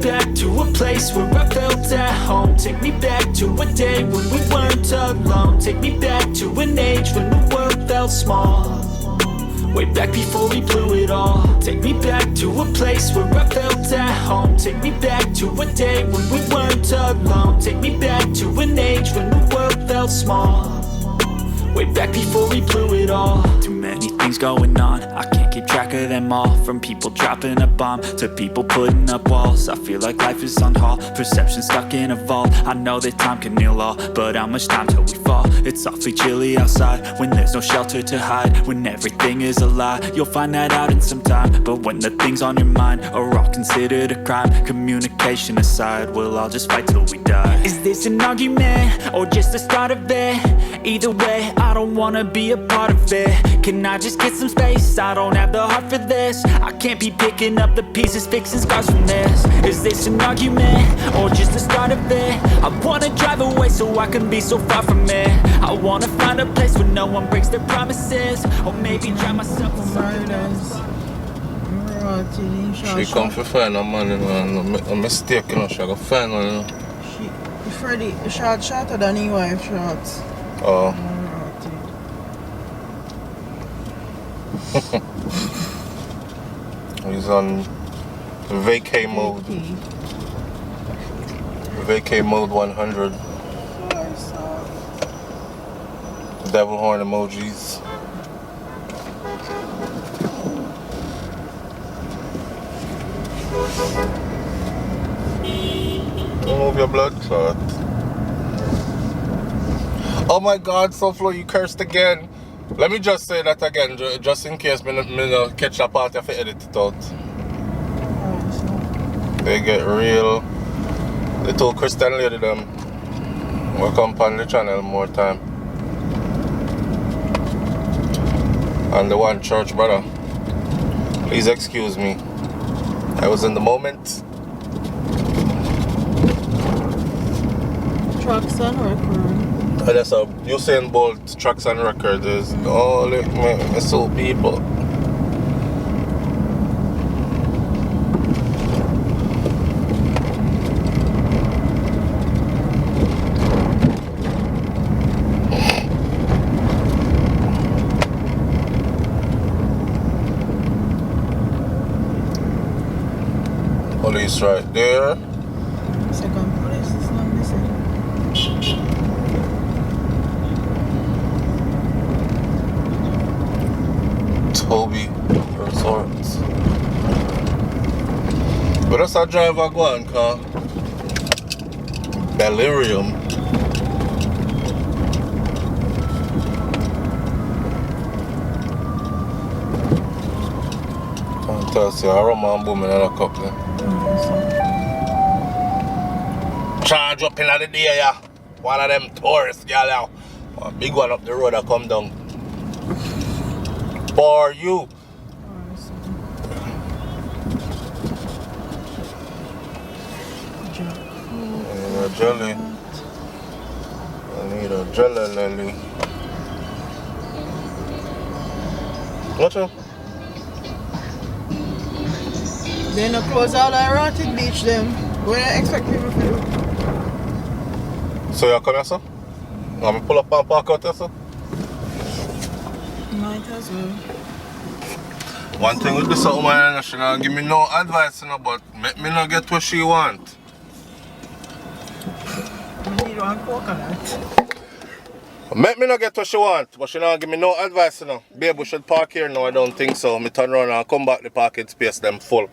back to a place where I felt at home. Take me back to a day when we weren't alone. Take me back to an age when the world felt small. Way back before we blew it all. Take me back to a place where I felt at home. Take me back to a day when we weren't alone. Take me back to an age when the world felt small. Way back before we blew it all. Too many things going on, I can't keep track of them all. From people dropping a bomb to people putting up walls. I feel like life is on hold, perception stuck in a vault. I know that time can heal all, but how much time till we fall? It's awfully chilly outside, when there's no shelter to hide. When everything is a lie, you'll find that out in some time. But when the things on your mind are all considered a crime, communication aside, we'll all just fight till we die. Is this an argument, or just the start of it? Either way, I don't wanna be a part of it. Can I just get some space? I don't have the heart for this. I can't be picking up the pieces, fixing scars from this. Is this an argument, or just the start of it? I wanna drive away so I can be so far from it. I wanna find a place where no one breaks their promises. Or maybe drown myself in something else. She come for find a man, you know, a mistake, you know, she go find one, you know. Freddie, shorter than his wife short. Oh. He's on vacay mode. Vacay mode 100. Devil horn emojis. Remove your blood clot. Oh my God, SouFlo, you cursed again. Let me just say that again, just in case me no catch that part if I edit it out. They get real. The two Christian lady them will come on the channel more time. And the one church brother. Please excuse me. I was in the moment. Trucks and record. That's a Usain Bolt tracks and record is only me so people. Police right there. Second police is not missing. Toby Resorts. But that's our driver go on car. Delirium. Can't tell you, I run my boom in a couple. Charge up in the day, yeah. One of them tourists, yeah. A big one up the road that come down. For you. I need a jelly. I need a jelly lily. What's up? They no close all the erotic beach them. What do you expect people to do? So you come here, sir? I'm gonna pull up and park out there, sir? Might as well. One thing with this woman, she don't give me no advice, you know, but make me not get what she want. I need one coconut. Make me not get what she want, but she don't give me no advice, you know. Babe, we should park here. No, I don't think so. Me turn around and come back, the parking space them full.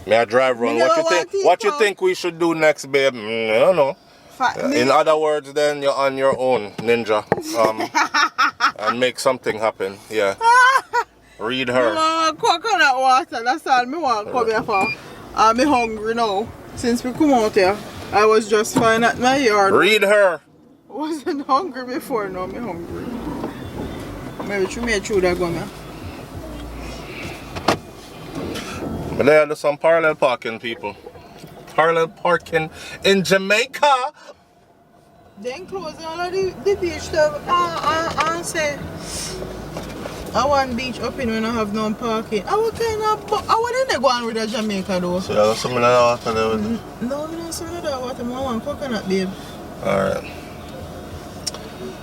Me I drive around. What you think we should do next, babe? I don't know. In other words, then you're on your own, ninja. And make something happen. Yeah. Read her. No, coconut water. That's all me want to come here for. I'm hungry now. Since we come out here, I was just fine at my yard. Read her. I wasn't hungry before. Now I'm hungry. Maybe you made sure that go me. But there are some parallel parking, people. Parallel parking in Jamaica. Then close all of the beach stuff and say I want beach up in when I have no parking. I would kind of, I wouldn't go on with a Jamaica though. So you got some in that water there with it? No, I don't some of that water. I want coconut, babe. Alright.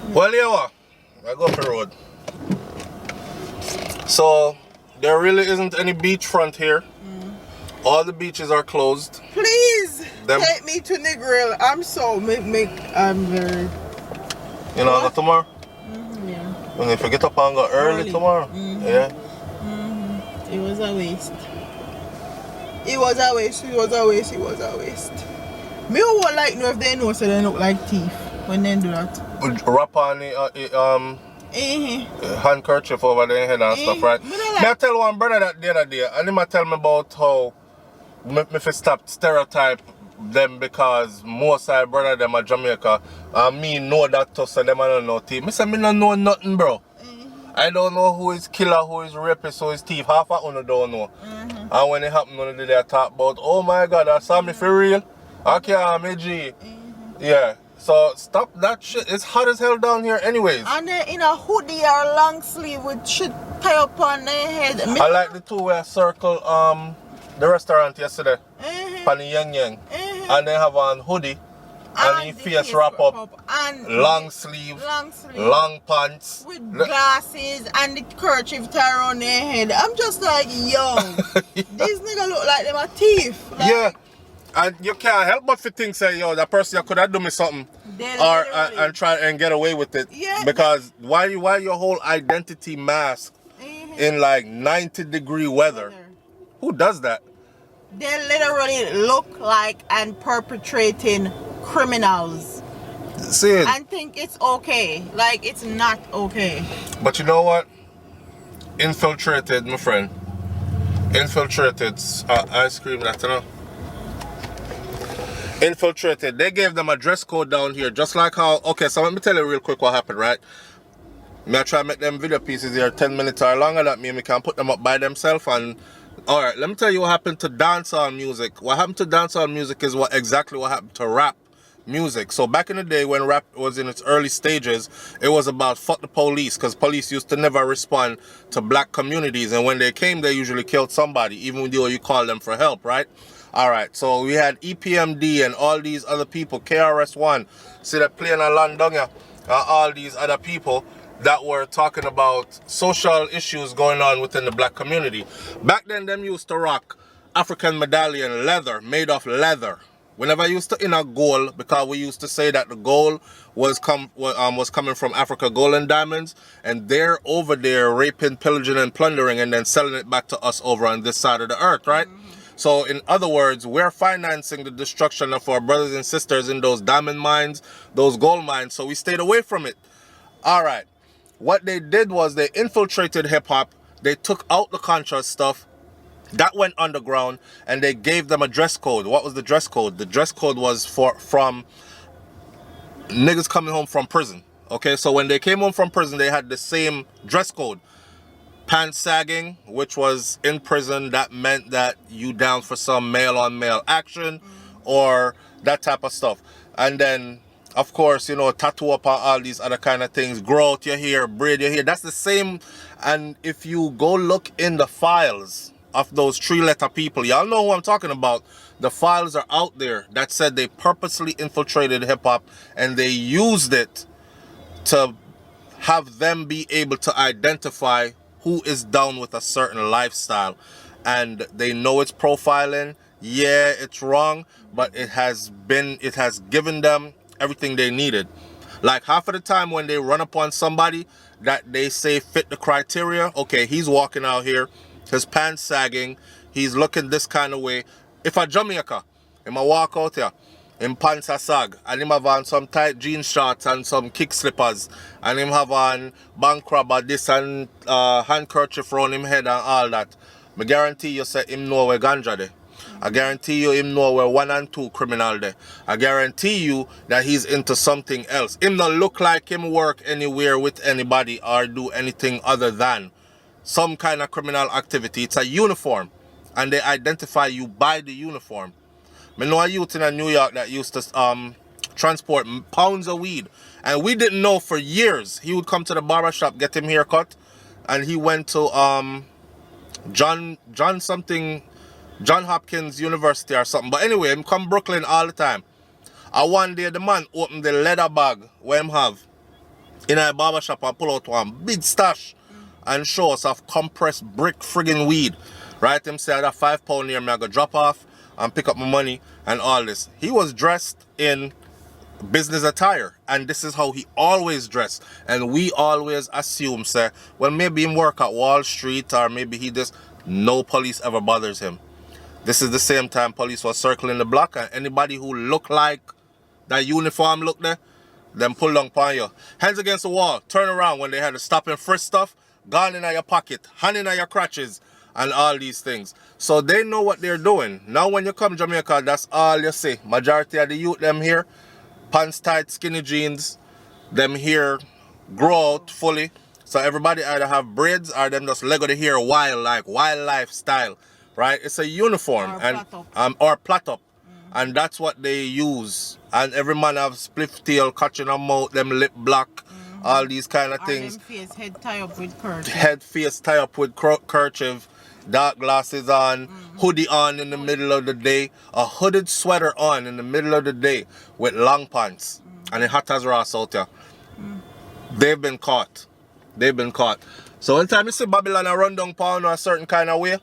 Well, yeah, what? I go up the road. So, there really isn't any beachfront here. All the beaches are closed. Please take me to the grill. I'm so I'm very. You know, go tomorrow? Yeah. And if you get up and go early tomorrow, yeah. It was a waste. It was a waste. It was a waste. It was a waste. Me would like know if they know so they look like thief when they do that. Wrap on the handkerchief over their head and stuff, right? Me I tell one brother that the other day, and he might tell me about how me stop stereotype them because most of my brother them are Jamaica and me know that too, so them I don't know thief. Me say me don't know nothing, bro. I don't know who is killer, who is rapist, who is thief. Half of them don't know. And when it happened, none of them talk about, oh my God, I saw me for real. Okay, I'm a G. Yeah. So stop that shit. It's hot as hell down here anyways. And then in a hoodie or long sleeve with shit tie up on their head. I like the two where circle the restaurant yesterday. Pani Yang Yang. And they have on hoodie and the face wrap up and long sleeve, long pants. With glasses and the kerchief tie around their head. I'm just like, yo, these niggas look like them a thief. Like, yeah. And you can't help but to think, say, yo, that person could have done me something, or and try and get away with it. Yeah. Because why your whole identity masked in like 90-degree weather? Who does that? They literally look like and perpetrating criminals. See it. And think it's okay. Like it's not okay. But you know what? Infiltrated, my friend. Infiltrated ice cream that, you know. Infiltrated. They gave them a dress code down here, just like how. Okay, so let me tell you real quick what happened, right? Me I try to make them video pieces here 10 minutes or longer. That means we can put them up by themselves. And all right, let me tell you what happened to dancehall music. What happened to dancehall music is exactly what happened to rap music. So back in the day when rap was in its early stages, it was about fuck the police, because police used to never respond to black communities, and when they came, they usually killed somebody, even though you call them for help, right? All right, so we had EPMD and all these other people, KRS-One, see that playing a Londonga, all these other people that were talking about social issues going on within the black community. Back then, them used to rock African medallion leather, made of leather. Whenever I used to in a gold, because we used to say that the gold was coming from Africa, gold and diamonds, and they're over there raping, pillaging, and plundering, and then selling it back to us over on this side of the earth, right? So in other words, we're financing the destruction of our brothers and sisters in those diamond mines, those gold mines, so we stayed away from it. All right. What they did was they infiltrated hip-hop, they took out the conscious stuff, that went underground, and they gave them a dress code. What was the dress code? The dress code was from niggas coming home from prison. Okay, so when they came home from prison, they had the same dress code. Pants sagging, which was in prison, that meant that you down for some male-on-male action or that type of stuff. And then, of course, you know, tattoo up on all these other kind of things, grow out your hair, braid your hair. That's the same. And if you go look in the files of those 3-letter people, y'all know who I'm talking about. The files are out there that said they purposely infiltrated hip-hop and they used it to have them be able to identify who is down with a certain lifestyle. And they know it's profiling. Yeah, it's wrong, but it has given them everything they needed. Like half of the time when they run upon somebody that they say fit the criteria, okay, he's walking out here, his pants sagging, he's looking this kind of way. If a Jamaica, him a walk out here, him pants a sag, and him have on some tight jean shorts and some kick slippers, and him have on bank robber this and handkerchief around him head and all that, I guarantee you say him know where ganja there. I guarantee you him know where 1 and 2 criminal there. I guarantee you that he's into something else. Him not look like him work anywhere with anybody or do anything other than some kind of criminal activity. It's a uniform, and they identify you by the uniform. I know a youth in New York that used to transport pounds of weed, and we didn't know for years. He would come to the barber shop, get him haircut, and he went to John Hopkins University or something. But anyway, him come Brooklyn all the time. And one day the man opened the leather bag where him have in a barber shop and pull out one big stash and show us of compressed brick friggin' weed. Right? Him say I got £5 here, me I go drop off and pick up my money and all this. He was dressed in business attire, and this is how he always dressed. And we always assume, say, well, maybe him work at Wall Street, or maybe he just, no police ever bothers him. This is the same time police was circling the block, and anybody who look like that uniform look there, them pull down upon you. Hands against the wall, turn around when they had to stop and frisk stuff, gun in your pocket, hand in your crotches, and all these things. So they know what they're doing. Now when you come to Jamaica, that's all you see. Majority of the youth, them here, pants tight, skinny jeans, them here grow out fully. So everybody either have braids or them just leg of the hair wild, like wildlife style, right? It's a uniform or plait up. And that's what they use. And every man have split tail, catching them out, them lip block, all these kind of things. Face, head tie up with kerchief. Head, face tie up with kerchief, dark glasses on, hoodie on in the middle of the day, a hooded sweater on in the middle of the day with long pants, and it hot as Ross out here. They've been caught. They've been caught. So anytime you see Babylon a run down pound or a certain kind of way,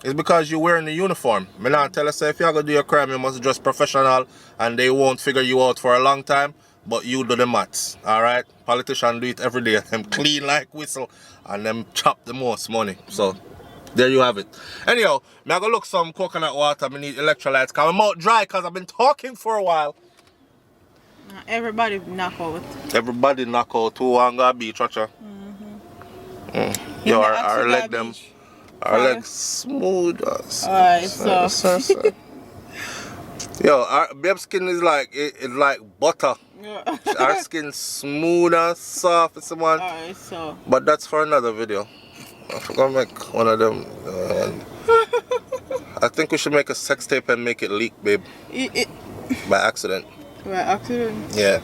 it's because you're wearing the uniform. Me not tell us if you're going to do your crime, you must dress professional, and they won't figure you out for a long time, but you do the maths, alright? Politicians do it every day. Them clean like whistle, and them chop the most money. So there you have it. Anyhow, me I go look some coconut water. I need electrolytes because I'm out dry because I've been talking for a while. Everybody knock out. Everybody knock out. Who want to go beach, watcha? Yo, our leg them. Our legs smooth. Alright, so. Yo, our babe skin is like it's like butter. Yeah. Our skin smooth and soft, it's one. Alright, so. But that's for another video. I forgot to make one of them. I think we should make a sex tape and make it leak, babe. By accident. By accident? Yeah.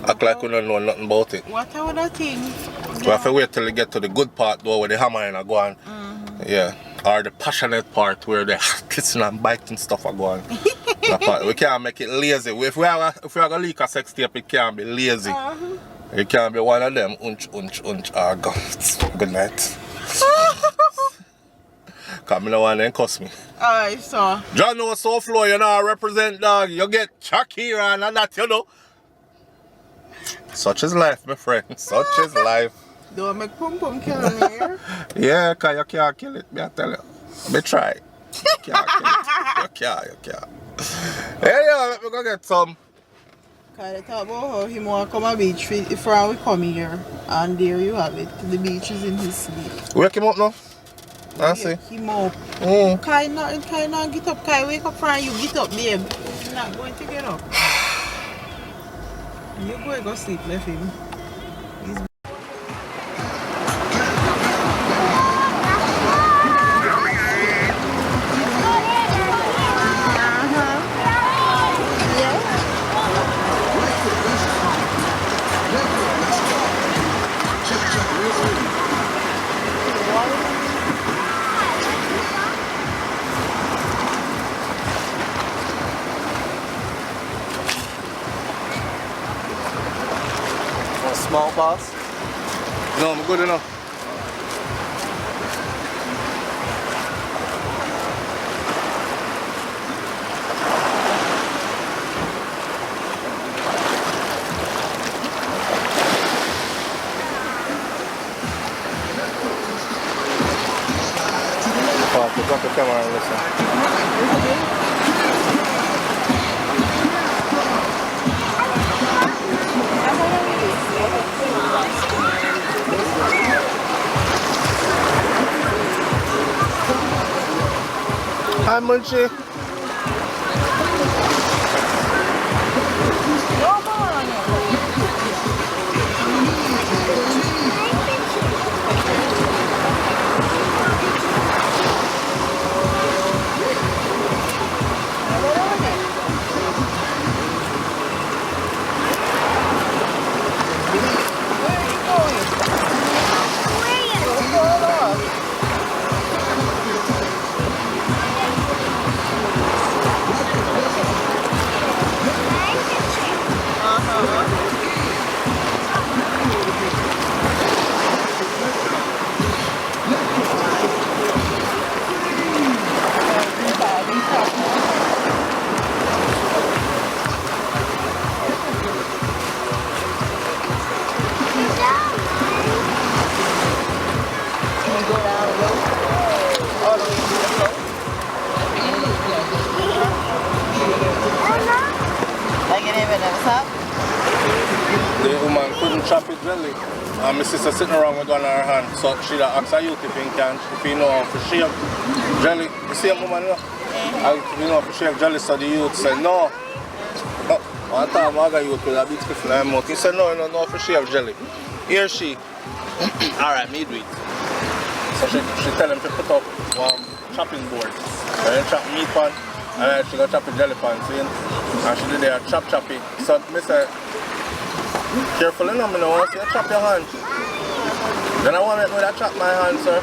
Act like we don't know nothing about it. What are the things? We have to wait till we get to the good part though, where the hammer and go on. Yeah. Or the passionate part where the kissing and biting stuff are going. We can't make it lazy. If we are going to leak a sex tape, it can't be lazy. It can't be one of them. Oh, God. Good night. Because I don't want to cuss me. Alright, so. John know SouFLo, you know, represent dog. You get Shakira and that, you know. Such is life, my friend. Such is life. Don't make pum pum kill me. Yeah, because you can't kill it, me I tell you. Me try. You can't kill it. You can't. Yeah, let me go get some. Because they talk about how he want to come a beach before we come here. And there you have it. The beach is in his sleep. Wake him up now. I see. Wake him up. Kai not get up. Kai wake up from you. Get up, babe. You're not going to get up. You go and go sleep, left him. Small boss? No, I'm good enough. Pick up the camera and listen. Hi, Munchie. Chop? The woman couldn't chop it jelly. And my sister sitting around with one in her hand. So she asked her youth if you know how to shave jelly. You see a woman, you know? If you know how to shave jelly, so the youth said no. One time I got youth with a big stiff in her mouth. He said no, you don't know how to shave jelly. Here she. Alright, me do it. So she tell him to put up one chopping board. And then chop meat pan. And then she got chop the jelly pan, see? And she did there chop it. So I said, careful enough, I want to see you chop your hand. Then I want to make me chop my hand, sir.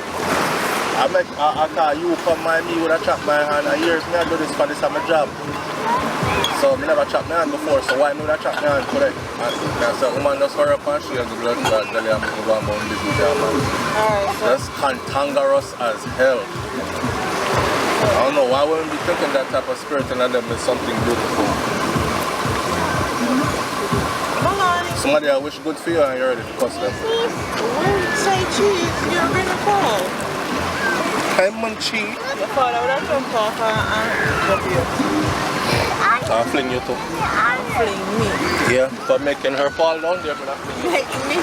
I thought you come my me would have chop my hand. And years me I do this for this is my job. So I never chopped my hand before, so why me would have chopped my hand today? And I said, woman just hurry up and she has the blood clot jelly and move on about this with your man. That's cantankerous as hell. I don't know, why wouldn't be thinking that type of spirit in them is something beautiful? Somebody I wish good for you and you're ready to cuss them. Say cheese, you're gonna fall. Hey, Munchie. Your father would have come off and drop you. I'll fling you too. Fling me. Yeah, for making her fall down there, but I'll fling you. Making me?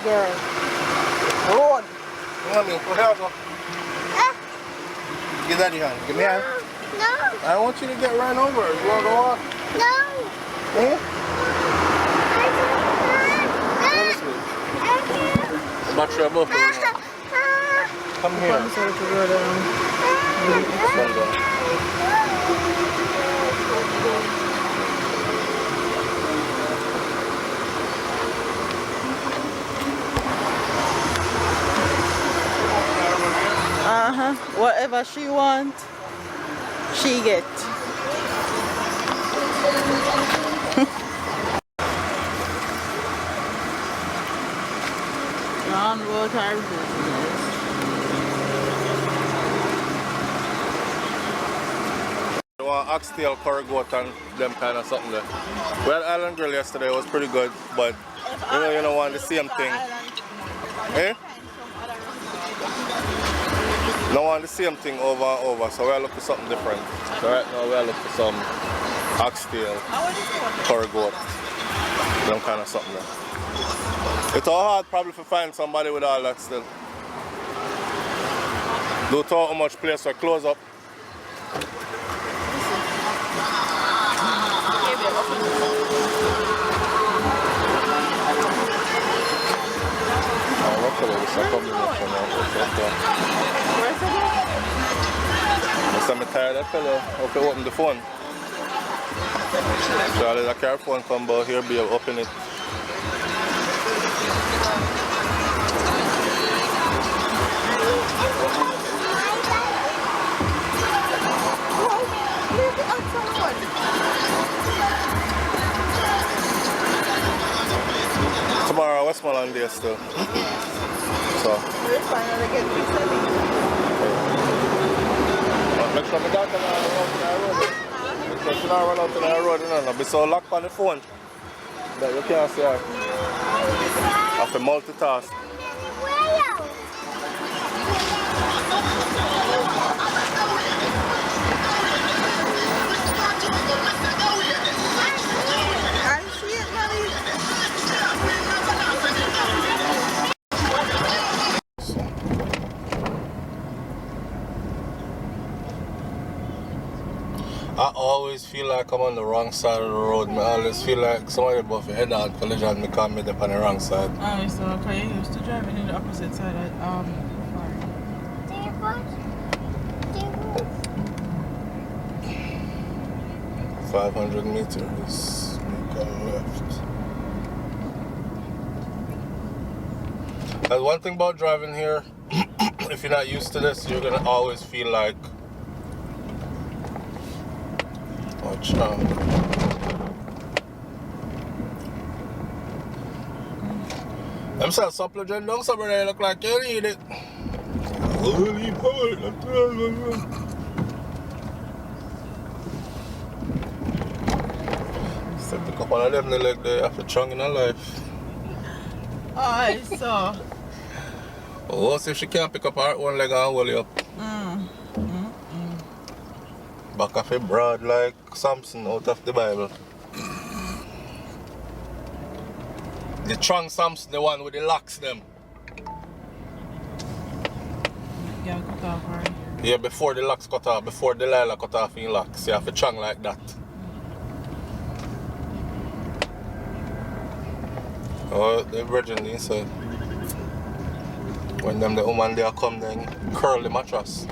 Girl. Road. Come here, put her go. Give that your hand. Give me a hand. No. I want you to get run over. You want to go walk? No. Eh? No. Battery above you. Come here. Whatever she want, she get. Round about our business. You want oxtail, curry goat and them kind of something there. We had Island Grill yesterday, it was pretty good, but you don't want the same thing. Eh? No want the same thing over and over, so we'll look for something different. So right now we'll look for some oxtail, curry goat, them kind of something there. It's all hard probably to find somebody with all that still. Don't tell how much place we close up. I'm tired of that fellow. Hope you open the phone. So there's a car phone come by here, be able to open it. Tomorrow, Westmoreland Day still. So. Make sure my daughter not run out to the road. Make sure she not run out to the road, you know, be so locked on the phone that you can't see her. have to multitask. I always feel like I'm on the wrong side of the road. I always feel like somebody above the head on collision me can't meet up on the wrong side. Alright, so okay, you used to driving in the opposite side of 500 meters, make a left. And one thing about driving here, if you're not used to this, you're gonna always feel like, watch out. I'm saying SouFLoTV down somewhere, look like you need it. Holy power. Pick up one of them the leg there after chung in her life. Alright, so. Oh, see if she can't pick up her one leg and hold you up. Back off it broad like Samson out of the Bible. The trunk Samson, the one with the locks them. Yeah, cut off, right? Yeah, before the locks cut off, before the Delilah cut off in locks. You have a trunk like that. Oh, the virgin inside. When them the woman there come, then curl the mattress.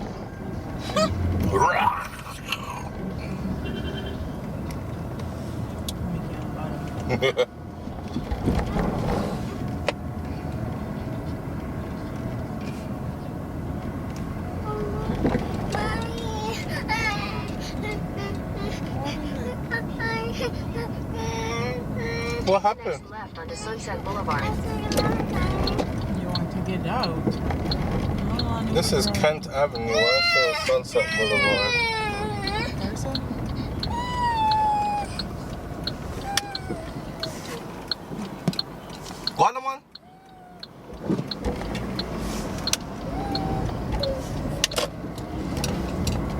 What happened? Left onto Sunset Boulevard. You want to get out? This is Kent Avenue, also Sunset Boulevard. Go on, man.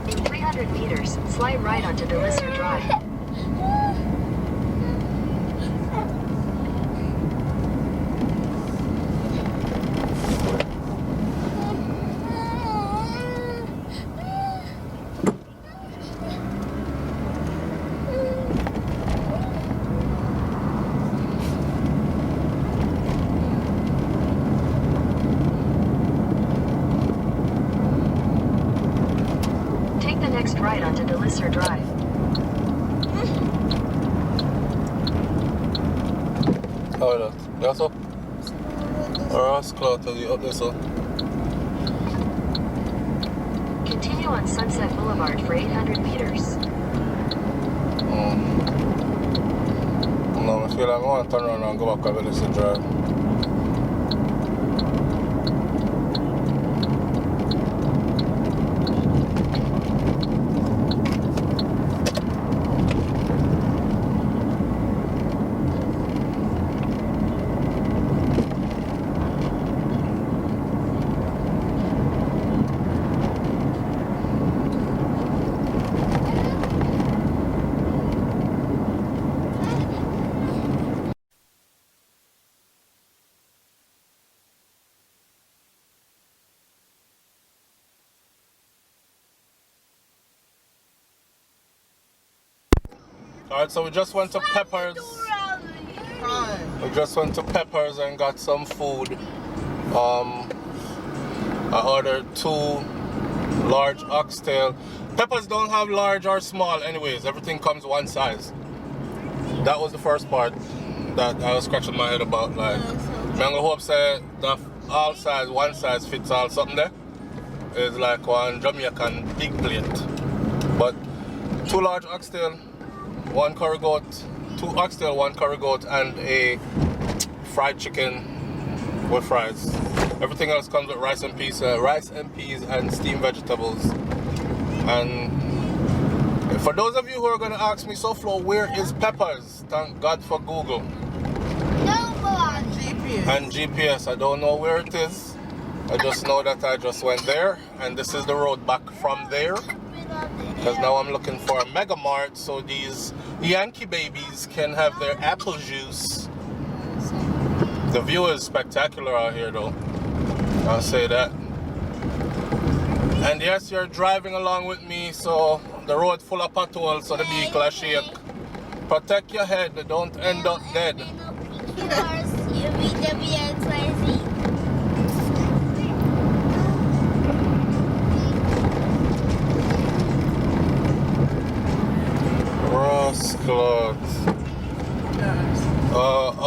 In 300 meters, slide right onto the Lister Drive. Right onto the Lister Drive. How is that? That's up? Or else cloth to the up there, so. Continue on Sunset Boulevard for 800 meters. No, I feel like I want to turn around and go back over Lister Drive. Alright, so we just went to Peppers. We just went to Peppers and got some food. I ordered 2 large oxtail. Peppers don't have large or small anyways. Everything comes one size. That was the first part that I was scratching my head about. Like, I'm gonna hope say that all size, one size fits all. Something there is like one Jamaican big plate. But 2 large oxtail, 1 curry goat, 2 oxtail, 1 curry goat, and a fried chicken with fries. Everything else comes with rice and peas and steamed vegetables. And for those of you who are going to ask me, SouFLo, where is Peppers? Thank God for Google. No more. GPS. And GPS, I don't know where it is. I just know that I just went there, and this is the road back from there. Because now I'm looking for a Mega Mart so these Yankee babies can have their apple juice. The view is spectacular out here though. I'll say that. And yes, you're driving along with me, so the road full of potholes, so the vehicle is shake. Protect your head, don't end up dead. Rosclot.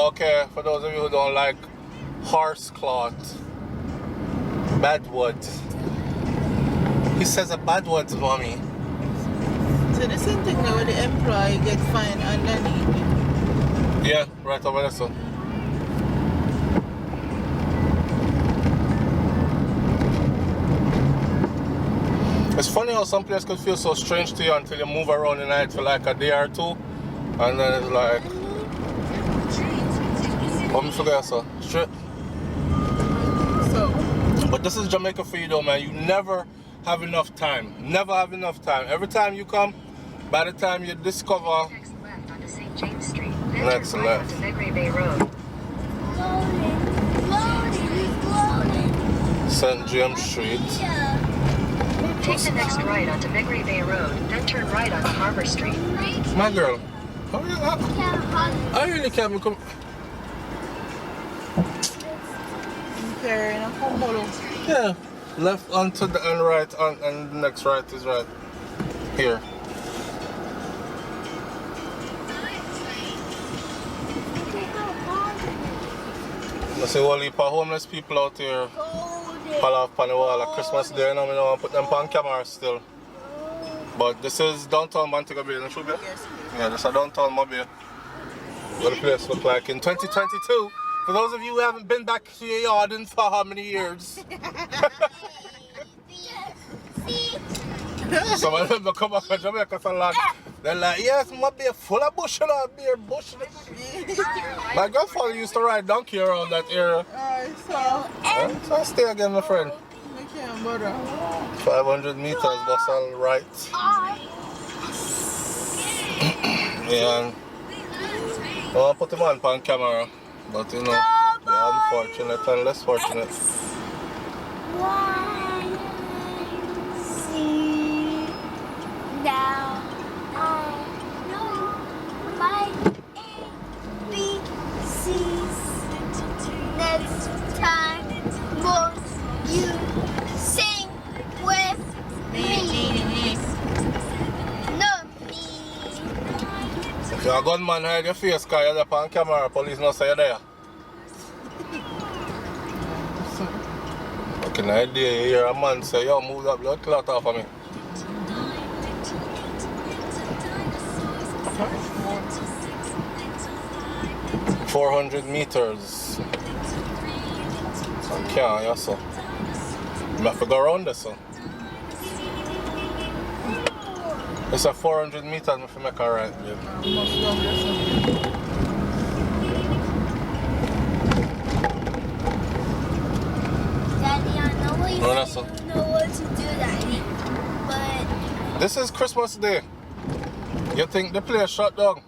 Okay, for those of you who don't like horse cloth, bad word. He says a bad word, mommy. So the same thing now where the employee get fined underneath. Yeah, right over there, so. It's funny how some places could feel so strange to you until you move around the night for like a day or two, and then it's like, what me forget, so straight. So, But this is Jamaica for you though, man. You never have enough time. Never have enough time. Every time you come, by the time you discover Next left onto St. James Street. Then Next turn right left. onto Montego Bay Road. St. James Street. Take the next right onto Montego Bay Road, then turn right onto Harbor Street. My girl, I really can't become. okay, now come follow. Yeah, left onto the and right on, and the next right is right here. I see all heap of homeless people out here. Fall off on the wall at Christmas Day, you know, I don't put them on camera still. But this is downtown Montego Bay, don't you be? Yes. Yeah, this is downtown Mobile. What the place look like in 2022. For those of you who haven't been back to your yard in for how many years? Some of them come back to Jamaica so long. They're like, yes, Mobile full of bush, beer bush. My grandfather used to ride donkey around that area. Alright, so, Yeah, so I stay again, my friend. I can't bother. 500 meters, that's all right. Yeah, and I want to put him on camera, but you know, they're unfortunate and less fortunate. Now I know my ABCs. Next time, won't you sing with me? No, me. If you're a gunman, hide your face because you're up on camera, police not say you're there. Fucking idea, you hear a man say, yo, move that blood clot off of me. Okay. 400 meters. Okay, yeah, so. I have to go around this, so. It's a 400 meters, I have to make a right, babe. Must go there, so. Daddy, I know what you No, that's all. know what to do, Daddy. But This is Christmas Day. You think the place shut down?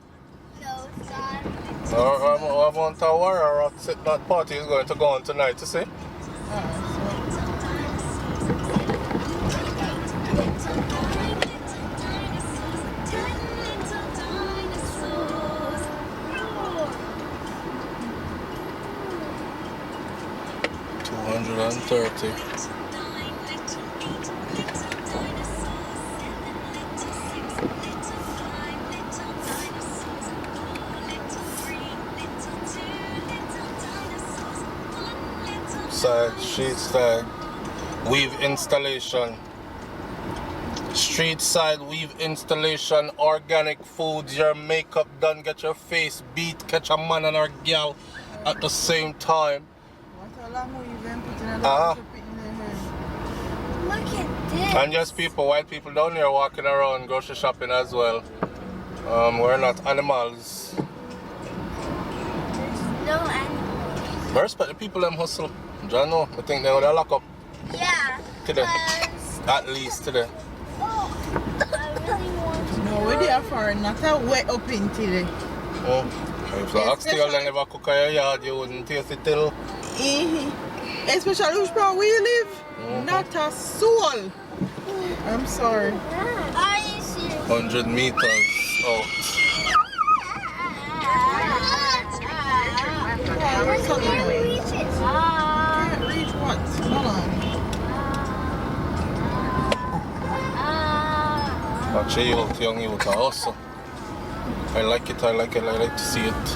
no, Dad. Or I want to worry or that party is going to go on tonight, you see? Alright, 230. Side, street side, weave installation. Street side weave installation, organic foods, your makeup done, get your face beat, catch a man and a girl at the same time. what a long way you've been putting a Ah. lot of it in their head. Look at this. And just people, white people down here walking around, grocery shopping as well. We're not animals. No animals. We're respect the people them hustle. I know. I think they would have lock up Yeah. today. 'Cause- At least today. Oh, I really want to. No, we're there for not a wet up in today. Oh. If the oxtail they never cook in your yard, you wouldn't taste it till. Especially which part where you live. Not a soul. I'm sorry. Are you serious? 100 meters out. What's up, Can't reach it. Can't reach what? Hold on. Watch youth, young youth, I hustle. I like it, I like to see it.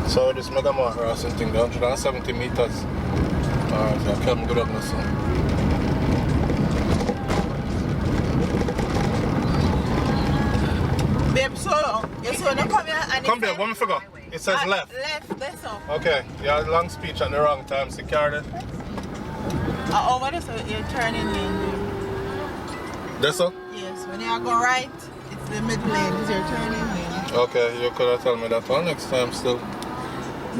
So this mega marker or something, 170 meters. Alright, I can't good up now, so. Babe, so you saw no come here and Come there, one figure. It says left. Left, that's all. Okay, you had a long speech at the wrong time, secured it. Over there, so you're turning in. This one? Yes, when you go right, it's the middle lane, is you're turning in. Okay, you could have told me that one next time still.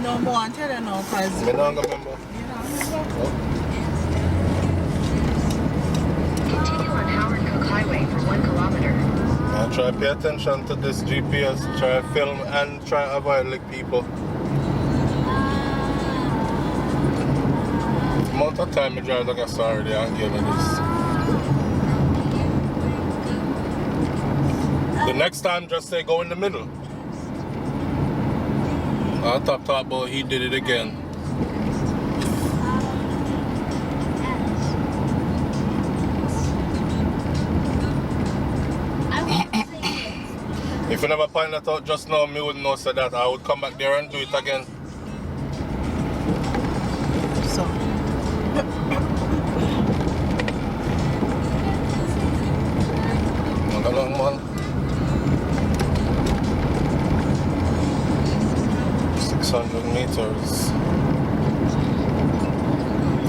No more, I'll tell you now, because Me not remember. Continue on Howard Cook Highway for 1 kilometer. I try to pay attention to this GPS, try to film and try to avoid like people. The amount of time I drive like I saw already and give me this. The next time just say go in the middle. I talk about he did it again. If you never find that out just now, me wouldn't know so that I would come back there and do it again. So. Not a long one. 600 meters.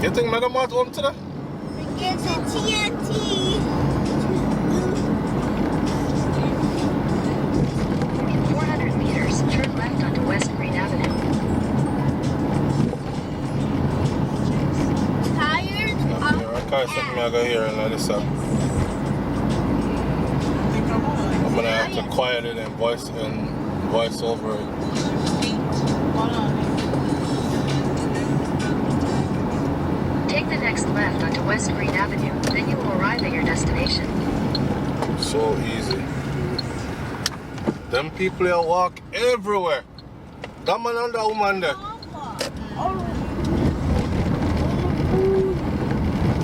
You think Mega Mart home today? It's a TNT. 400 meters, turn left onto West Green Avenue. Tired? I can't set me over here and this up. I'm gonna have to quiet it and voice over it. Hold on. Take the next left onto West Green Avenue, then you will arrive at your destination. So easy. Them people here walk everywhere. That man and that woman there.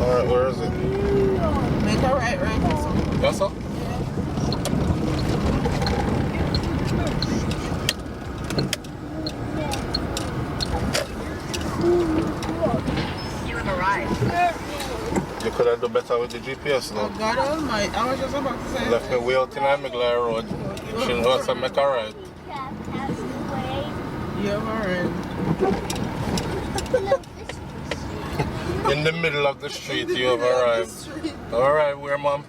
Alright, where is it? Make a right, right. That's all? You have arrived. You could have done better with the GPS Oh, now. God almighty. I was just about to say. Left me way out in Amigla Road. She knows I make a ride. You're alright. In the middle of the street, you have arrived. Alright, where, mom?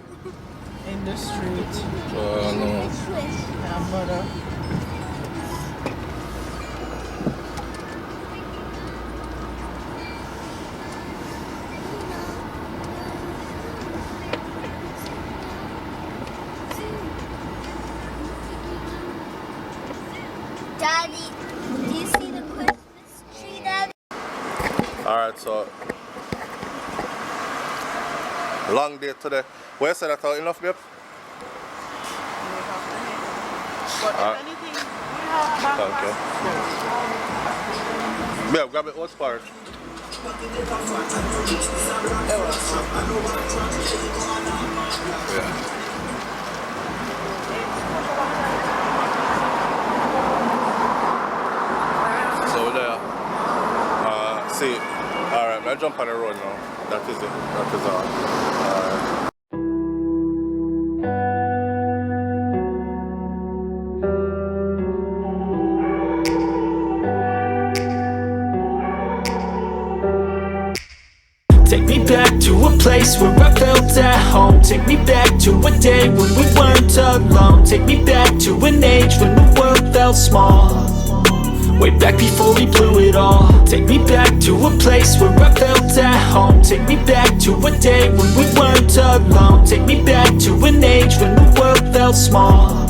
In the street. No. Yeah, brother. Daddy, do you see the Christmas tree, Daddy? Alright, so long day today. Where said that out enough, babe? But if anything, we have backpacks. Okay. Babe, grab it, what's part? Yeah. So there. See, alright, I'll jump on the road now. That is it. That is all. Alright. Take me back to a place where I felt at home. Take me back to a day when we weren't alone. Take me back to an age when the world felt small. Way back before we blew it all. Take me back to a place where I felt at home. Take me back to a day when we weren't alone. Take me back to an age when the world felt small.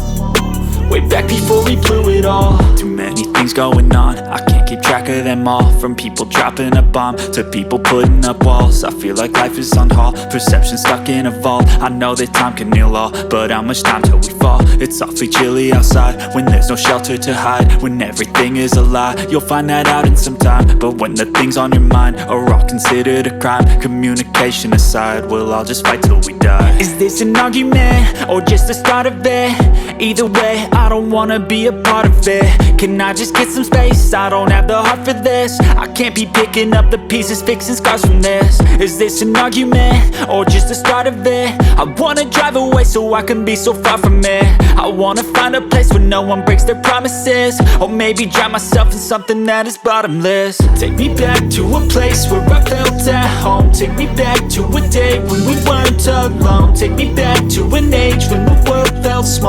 Way back before we blew it all. Too many things going on, I can't keep track of them all. From people dropping a bomb to people putting up walls. I feel like life is on hold, perception stuck in a vault. I know that time can heal all, but how much time till we fall? It's awfully chilly outside when there's no shelter to hide. When everything is a lie, you'll find that out in some time. But when the things on your mind are all considered a crime, communication aside, we'll all just fight till we die. Is this an argument or just the start of it? Either way, I don't wanna be a part of it. Can I just get some space? I don't have the heart for this. I can't be picking up the pieces, fixing scars from this. Is this an argument or just the start of it? I wanna drive away so I can be so far from it. I wanna find a place where no one breaks their promises. Or maybe drown myself in something that is bottomless. Take me back to a place where I felt at home. Take me back to a day when we weren't alone. Take me back to an age when the world felt small.